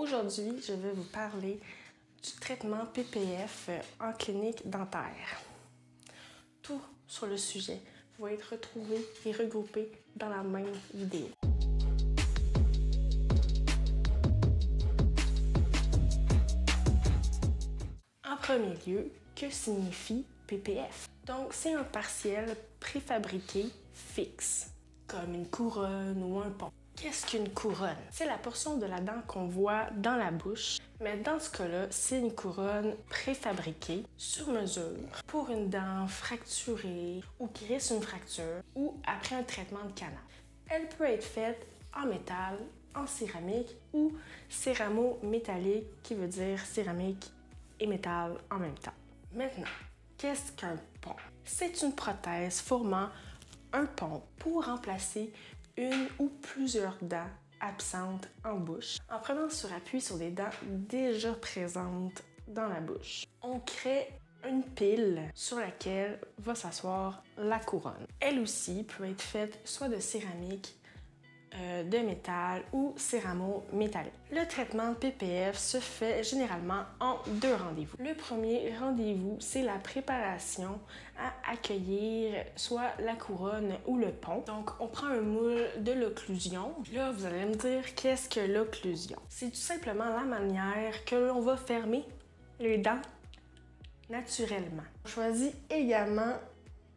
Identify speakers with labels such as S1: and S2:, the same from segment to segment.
S1: Aujourd'hui, je vais vous parler du traitement PPF en clinique dentaire. Tout sur le sujet va être retrouvé et regroupé dans la même vidéo. En premier lieu, que signifie PPF? Donc, c'est un partiel préfabriqué fixe, comme une couronne ou un pont. Qu'est-ce qu'une couronne? C'est la portion de la dent qu'on voit dans la bouche, mais dans ce cas-là, c'est une couronne préfabriquée sur mesure pour une dent fracturée ou qui risque une fracture ou après un traitement de canal. Elle peut être faite en métal, en céramique ou céramo-métallique, qui veut dire céramique et métal en même temps. Maintenant, qu'est-ce qu'un pont? C'est une prothèse formant un pont pour remplacer une ou plusieurs dents absentes en bouche en prenant sur appui sur des dents déjà présentes dans la bouche. On crée une pile sur laquelle va s'asseoir la couronne. Elle aussi peut être faite soit de céramique, de métal ou céramo-métallique. Le traitement PPF se fait généralement en 2 rendez-vous. Le premier rendez-vous, c'est la préparation à accueillir soit la couronne ou le pont. Donc, on prend un moule de l'occlusion. Là, vous allez me dire, qu'est-ce que l'occlusion? C'est tout simplement la manière que l'on va fermer les dents naturellement. On choisit également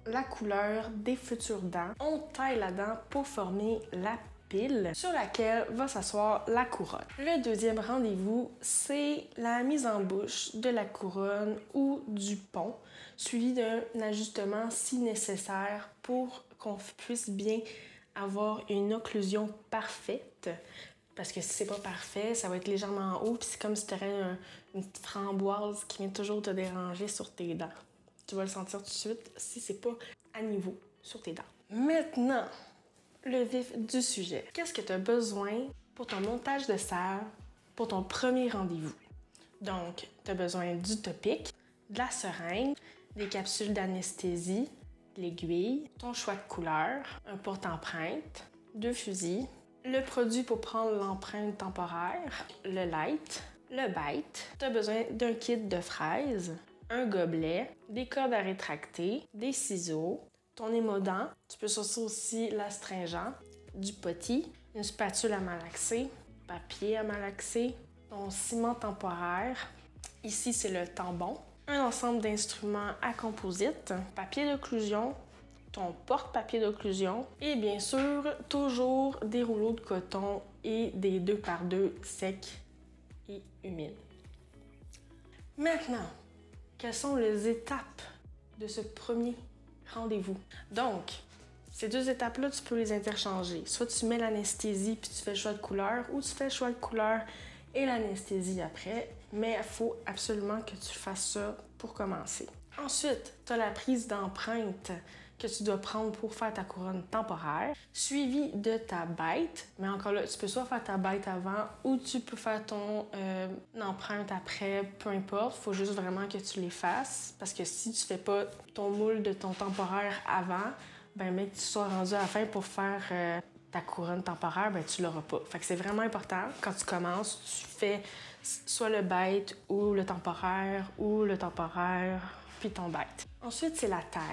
S1: la couleur des futures dents. On taille la dent pour former la pile sur laquelle va s'asseoir la couronne. Le deuxième rendez-vous, c'est la mise en bouche de la couronne ou du pont, suivi d'un ajustement si nécessaire pour qu'on puisse bien avoir une occlusion parfaite. Parce que si c'est pas parfait, ça va être légèrement en haut, puis c'est comme si tu aurais une petite framboise qui vient toujours te déranger sur tes dents. Tu vas le sentir tout de suite si c'est pas à niveau sur tes dents. Maintenant, le vif du sujet. Qu'est-ce que tu as besoin pour ton montage de serre pour ton premier rendez-vous? Donc, tu as besoin du topique, de la seringue, des capsules d'anesthésie, l'aiguille, ton choix de couleur, un porte-empreinte, 2 fusils, le produit pour prendre l'empreinte temporaire, le light, le bite. Tu as besoin d'un kit de fraises, un gobelet, des cordes à rétracter, des ciseaux, ton émodent, tu peux sortir aussi l'astringent, du poti, une spatule à malaxer, papier à malaxer, ton ciment temporaire, ici c'est le tambon, un ensemble d'instruments à composite, papier d'occlusion, ton porte-papier d'occlusion et bien sûr toujours des rouleaux de coton et des 2x2 secs et humides. Maintenant, quelles sont les étapes de ce premier rendez-vous? Donc, ces 2 étapes-là, tu peux les interchanger. Soit tu mets l'anesthésie puis tu fais le choix de couleur, ou tu fais le choix de couleur et l'anesthésie après, mais il faut absolument que tu fasses ça pour commencer. Ensuite, tu as la prise d'empreinte que tu dois prendre pour faire ta couronne temporaire, suivie de ta bite. Mais encore là, tu peux soit faire ta bite avant ou tu peux faire ton empreinte après, peu importe. Il faut juste vraiment que tu les fasses parce que si tu fais pas ton moule de ton temporaire avant, ben mec, tu sois rendu à la fin pour faire ta couronne temporaire, ben tu l'auras pas. Fait que c'est vraiment important, quand tu commences, tu fais soit le bite ou le temporaire puis ton bite. Ensuite, c'est la taille.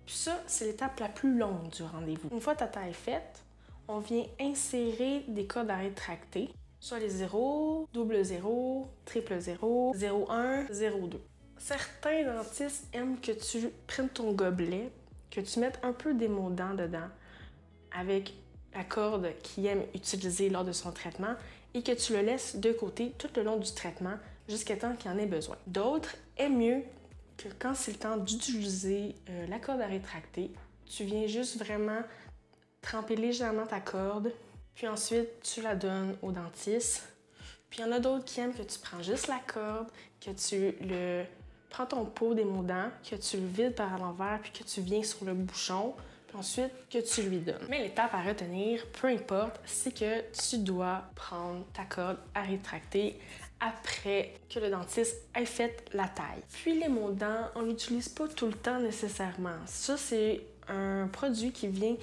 S1: Puis ça, c'est l'étape la plus longue du rendez-vous. Une fois ta taille faite, on vient insérer des cordes à rétracter, soit les 0, double 0, triple 0, 0,1, 0,2. Certains dentistes aiment que tu prennes ton gobelet, que tu mettes un peu d'émodent dedans avec la corde qu'il aime utiliser lors de son traitement et que tu le laisses de côté tout le long du traitement jusqu'à temps qu'il en ait besoin. D'autres aiment mieux que quand c'est le temps d'utiliser la corde à rétracter, tu viens juste vraiment tremper légèrement ta corde, puis ensuite tu la donnes au dentiste. Puis il y en a d'autres qui aiment que tu prends juste la corde, que tu prends ton pot d'émodent, que tu le vides par l'envers, puis que tu viens sur le bouchon, puis ensuite que tu lui donnes. Mais l'étape à retenir, peu importe, c'est que tu dois prendre ta corde à rétracter après que le dentiste ait fait la taille. Puis l'émodent, on l'utilise pas tout le temps nécessairement. Ça, c'est un produit qui vient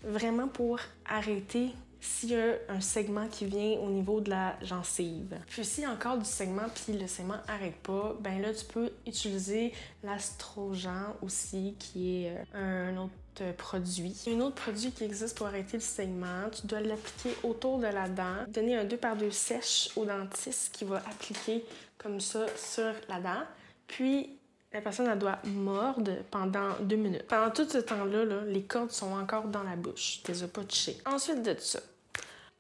S1: vraiment pour arrêter s'il y a un segment qui vient au niveau de la gencive. Puis s'il y a encore du segment puis le segment n'arrête pas, ben là tu peux utiliser l'Astrogen aussi qui est un autre produit. Un autre produit qui existe pour arrêter le saignement, tu dois l'appliquer autour de la dent, donner un 2x2 sèche au dentiste qui va appliquer comme ça sur la dent, puis la personne elle doit mordre pendant 2 minutes. Pendant tout ce temps-là, les cordes sont encore dans la bouche, tu les as pas touchées. Ensuite de ça,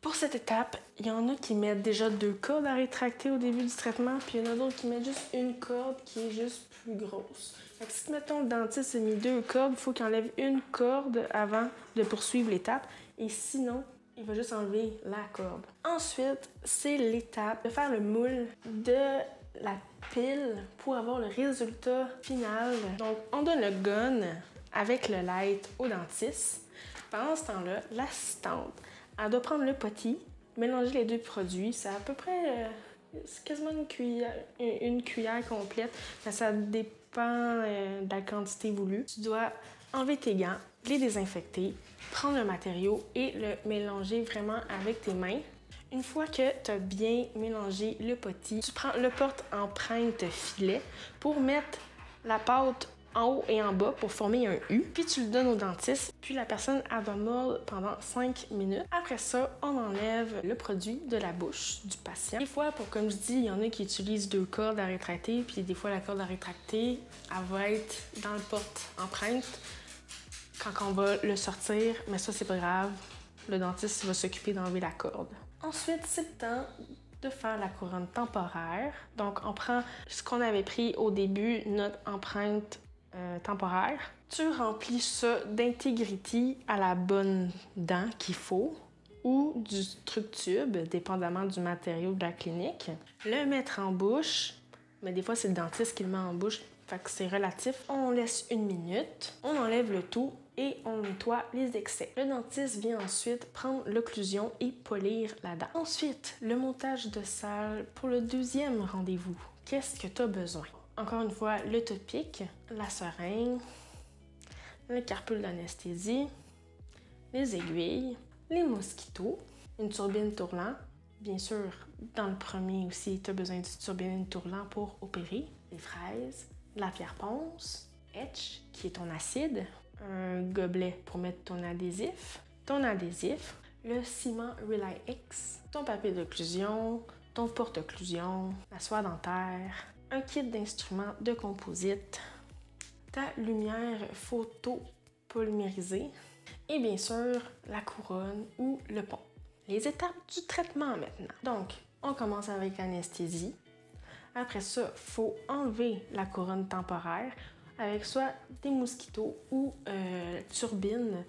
S1: pour cette étape, il y en a qui mettent déjà 2 cordes à rétracter au début du traitement, puis il y en a d'autres qui mettent juste une corde qui est juste plus grosse. Fait que si, mettons, le dentiste a mis 2 cordes, il faut qu'il enlève une corde avant de poursuivre l'étape, et sinon, il va juste enlever la corde. Ensuite, c'est l'étape de faire le moule de la pile pour avoir le résultat final. Donc, on donne le gun avec le light au dentiste. Pendant ce temps-là, l'assistante, elle doit prendre le poti, mélanger les 2 produits. C'est à peu près, c'est quasiment une cuillère complète, mais ça dépend de la quantité voulue. Tu dois enlever tes gants, les désinfecter, prendre le matériau et le mélanger vraiment avec tes mains. Une fois que tu as bien mélangé le poti, tu prends le porte-empreinte filet pour mettre la pâte en haut et en bas pour former un U. Puis tu le donnes au dentiste, puis la personne elle va mordre pendant 5 minutes. Après ça, on enlève le produit de la bouche du patient. Des fois, comme je dis, il y en a qui utilisent 2 cordes à rétracter, puis des fois la corde à rétracter, elle va être dans le porte-empreinte quand on va le sortir, mais ça c'est pas grave. Le dentiste va s'occuper d'enlever la corde. Ensuite, c'est le temps de faire la couronne temporaire. Donc, on prend ce qu'on avait pris au début, notre empreinte temporaire. Tu remplis ça d'intégrity à la bonne dent qu'il faut ou du truc tube, dépendamment du matériau de la clinique. Le mettre en bouche, mais des fois, c'est le dentiste qui le met en bouche, fait que c'est relatif. On laisse 1 minute, on enlève le tout et on nettoie les excès. Le dentiste vient ensuite prendre l'occlusion et polir la dent. Ensuite, le montage de salle pour le 2e rendez-vous. Qu'est-ce que tu as besoin? Encore une fois, le topique, la seringue, le carpule d'anesthésie, les aiguilles, les mosquitos, une turbine tourlant. Bien sûr, dans le premier aussi, tu as besoin d'une turbine tourlant pour opérer. Les fraises, la pierre ponce, etch, qui est ton acide, un gobelet pour mettre ton adhésif, le ciment Relay X, ton papier d'occlusion, ton porte-occlusion, la soie dentaire, un kit d'instruments de composite, ta lumière photopolymérisée et bien sûr la couronne ou le pont. Les étapes du traitement maintenant. Donc, on commence avec l'anesthésie. Après ça, il faut enlever la couronne temporaire avec soit des mosquitos ou turbine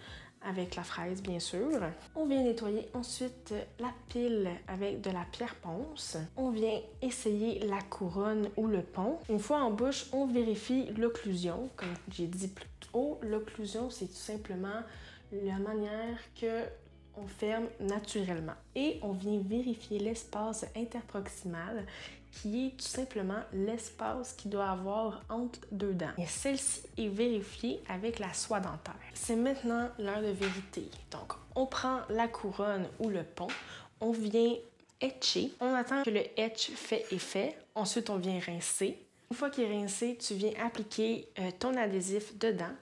S1: avec la fraise, bien sûr. On vient nettoyer ensuite la pile avec de la pierre ponce. On vient essayer la couronne ou le pont. Une fois en bouche, on vérifie l'occlusion. Comme j'ai dit plus tôt, l'occlusion, c'est tout simplement la manière que on ferme naturellement. Et on vient vérifier l'espace interproximal qui est tout simplement l'espace qu'il doit avoir entre 2 dents. Et celle-ci est vérifiée avec la soie dentaire. C'est maintenant l'heure de vérité. Donc, on prend la couronne ou le pont, on vient etcher, on attend que le etch fait effet, ensuite on vient rincer. Une fois qu'il est rincé, tu viens appliquer ton adhésif dedans,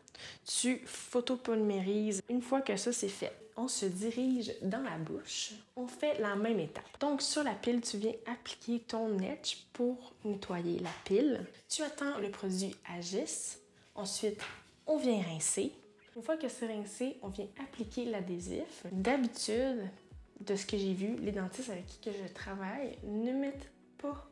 S1: tu photopolymérises. Une fois que ça c'est fait, on se dirige dans la bouche, on fait la même étape. Donc sur la pile, tu viens appliquer ton etch pour nettoyer la pile. Tu attends le produit agisse, ensuite on vient rincer. Une fois que c'est rincé, on vient appliquer l'adhésif. D'habitude, de ce que j'ai vu, les dentistes avec qui je travaille ne mettent pas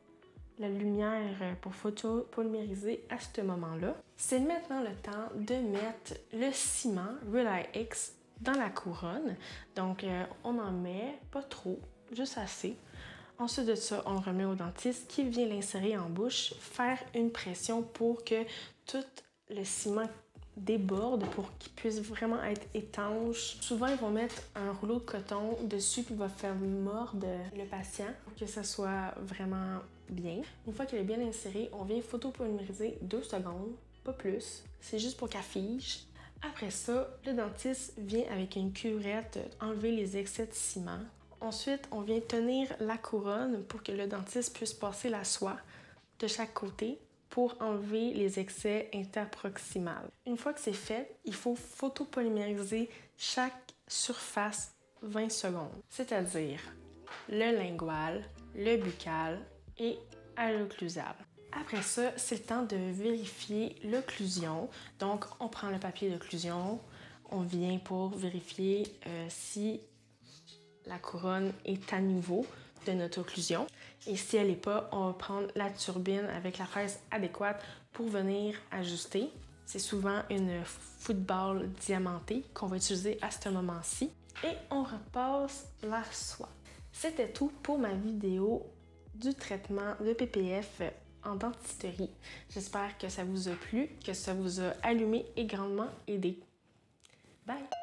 S1: la lumière pour photopolymériser à ce moment-là. C'est maintenant le temps de mettre le ciment Relay X dans la couronne. Donc, on en met pas trop, juste assez. Ensuite de ça, on le remet au dentiste qui vient l'insérer en bouche, faire une pression pour que tout le ciment déborde pour qu'il puisse vraiment être étanche. Souvent, ils vont mettre un rouleau de coton dessus puis il va faire mordre le patient pour que ça soit vraiment bien. Une fois qu'il est bien inséré, on vient photopolymériser 2 secondes, pas plus. C'est juste pour qu'elle fige. Après ça, le dentiste vient avec une curette enlever les excès de ciment. Ensuite, on vient tenir la couronne pour que le dentiste puisse passer la soie de chaque côté pour enlever les excès interproximales. Une fois que c'est fait, il faut photopolymériser chaque surface 20 secondes, c'est-à-dire le lingual, le buccal et à l'occlusal. Après ça, c'est le temps de vérifier l'occlusion. Donc, on prend le papier d'occlusion, on vient pour vérifier si la couronne est à niveau de notre occlusion. Et si elle n'est pas, on va prendre la turbine avec la fraise adéquate pour venir ajuster. C'est souvent une football diamantée qu'on va utiliser à ce moment-ci. Et on repasse la soie. C'était tout pour ma vidéo du traitement de PPF en dentisterie. J'espère que ça vous a plu, que ça vous a allumé et grandement aidé. Bye!